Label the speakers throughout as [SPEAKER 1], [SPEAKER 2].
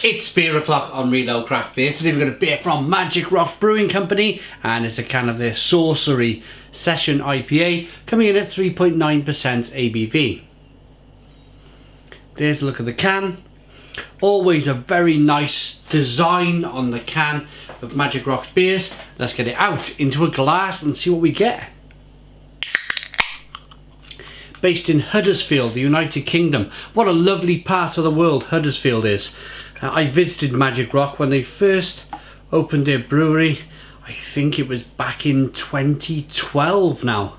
[SPEAKER 1] It's beer o'clock on Reload Craft Beer. Today we've got a beer from Magic Rock Brewing Company, and it's a can of their Saucery Session IPA, coming in at 3.9% ABV. There's a look at the can. Always a very nice design on the can of Magic Rock's beers. Let's get it out into a glass and see what we get. Based in Huddersfield, the United Kingdom. What a lovely part of the world Huddersfield is. I visited Magic Rock when they first opened their brewery. I think it was back in 2012 now.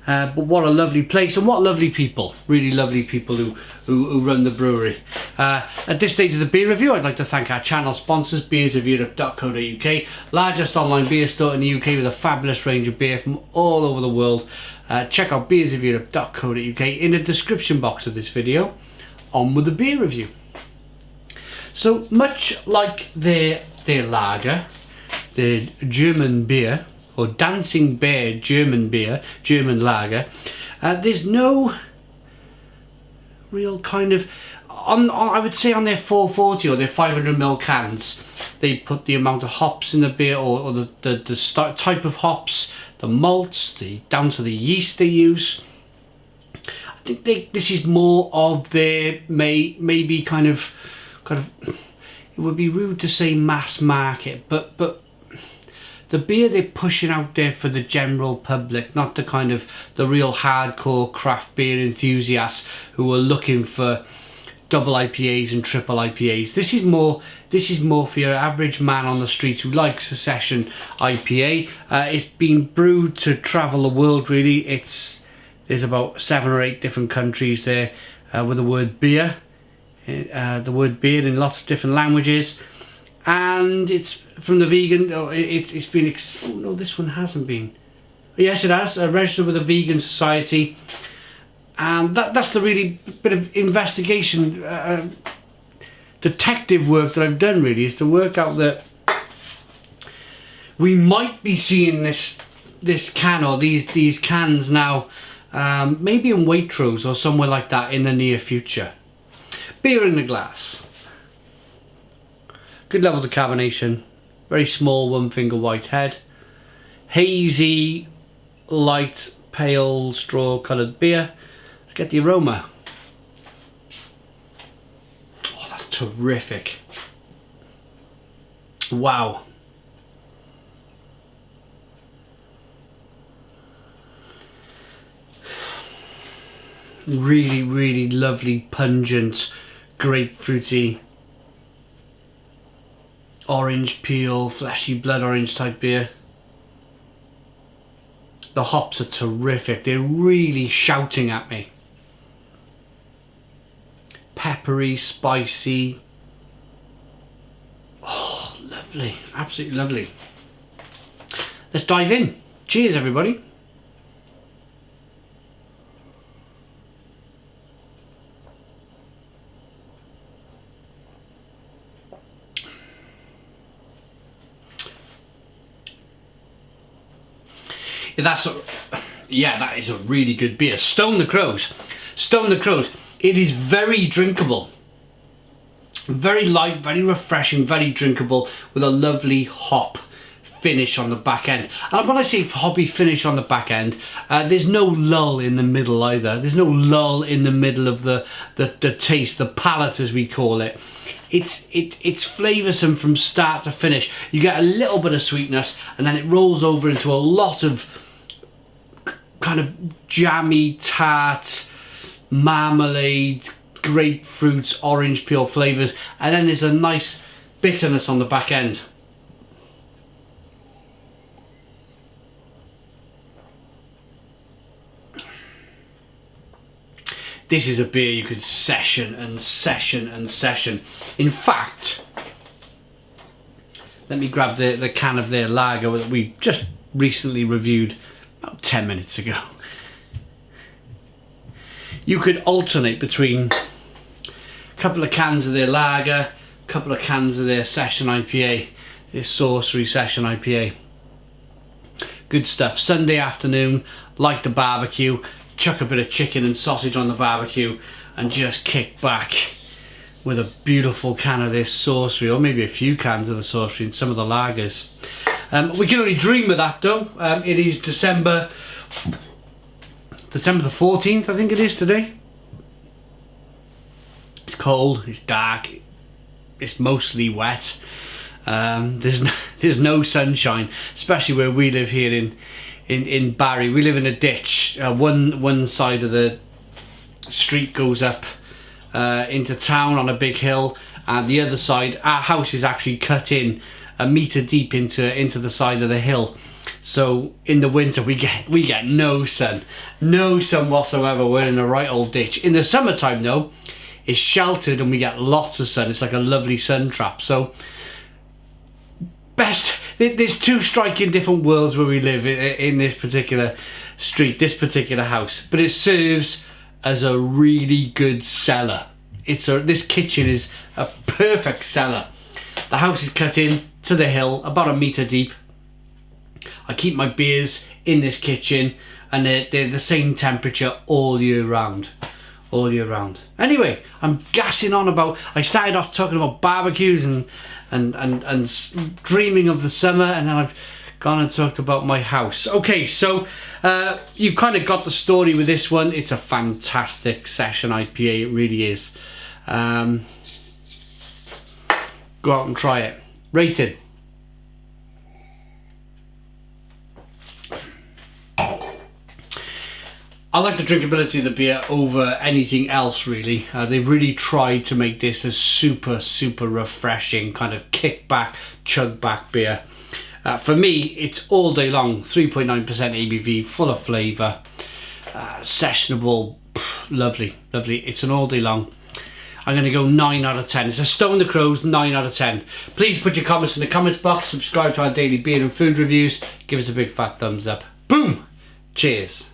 [SPEAKER 1] But what a lovely place, and what lovely people, really lovely people who run the brewery. At this stage of the beer review, I'd like to thank our channel sponsors, beersofeurope.co.uk, largest online beer store in the UK with a fabulous range of beer from all over the world. Check out beersofeurope.co.uk in the description box of this video. On with the beer review. So much like their lager, their German beer, or Dancing Bear German beer, German lager, there's no real kind of, I would say on their 440 or their 500ml cans, they put the amount of hops in the beer, or the type of hops, the malts, down to the yeast they use. I think this is more of their maybe kind of, it would be rude to say mass market, but the beer they're pushing out there for the general public, not the kind of the real hardcore craft beer enthusiasts who are looking for double IPAs and triple IPAs. This is more for your average man on the street who likes a session IPA. It's been brewed to travel the world really. There's about 7 or 8 different countries there with the word beer. The word beer in lots of different languages, and it's from the vegan. It's been. Oh no, this one hasn't been. Yes, it has. Registered with the Vegan Society, and that's the really bit of investigation, detective work that I've done. Really, is to work out that we might be seeing this can or these cans now, maybe in Waitrose or somewhere like that in the near future. Beer in the glass. Good levels of carbonation. Very small 1-finger white head. Hazy, light, pale, straw coloured beer. Let's get the aroma. Oh, that's terrific. Wow. Really, really lovely, pungent, grapefruity, orange peel, fleshy blood orange type beer. The hops are terrific. They're really shouting at me. Peppery, spicy. Oh, lovely. Absolutely lovely. Let's dive in. Cheers, everybody. That is a really good beer. Stone the Crows. Stone the Crows. It is very drinkable. Very light, very refreshing, very drinkable, with a lovely hop finish on the back end. And when I say hoppy finish on the back end, there's no lull in the middle either. There's no lull in the middle of the taste, the palate as we call it. It's flavoursome from start to finish. You get a little bit of sweetness, and then it rolls over into a lot of kind of jammy, tart, marmalade, grapefruits, orange peel flavours, and then there's a nice bitterness on the back end. This is a beer you could session and session and session. In fact, let me grab the can of their lager that we just recently reviewed about 10 minutes ago. You could alternate between a couple of cans of their lager, a couple of cans of their session IPA, this Saucery Session IPA. Good stuff. Sunday afternoon, like the barbecue, chuck a bit of chicken and sausage on the barbecue and just kick back with a beautiful can of this Saucery, or maybe a few cans of the Saucery and some of the lagers. We can only dream of that though. It is December the 14th, I think it is today. It's cold, it's dark, it's mostly wet. There's no sunshine, especially where we live here in Barry. We live in a ditch. One side of the street goes up into town on a big hill, and the other side, our house is actually cut in a metre deep into the side of the hill. So in the winter we get no sun whatsoever. We're in a right old ditch. In the summertime though, it's sheltered and we get lots of sun. It's like a lovely sun trap. So there's two striking different worlds where we live in this particular street, this particular house, but it serves as a really good cellar. This kitchen is a perfect cellar. The house is cut in to the hill, about a metre deep. I keep my beers in this kitchen, and they're the same temperature all year round. Anyway, I'm gassing on about. I started off talking about barbecues and dreaming of the summer, and then I've gone and talked about my house. Okay, so you kind of got the story with this one. It's a fantastic session IPA, it really is. Go out and try it. Rated. I like the drinkability of the beer over anything else really. They've really tried to make this a super refreshing kind of kick back, chug back beer. For me, it's all day long, 3.9% ABV, full of flavour, sessionable, lovely. It's an all day long. I'm going to go 9 out of 10. It's a Stone the Crows, 9 out of 10. Please put your comments in the comments box, subscribe to our daily beer and food reviews, give us a big fat thumbs up. Boom! Cheers.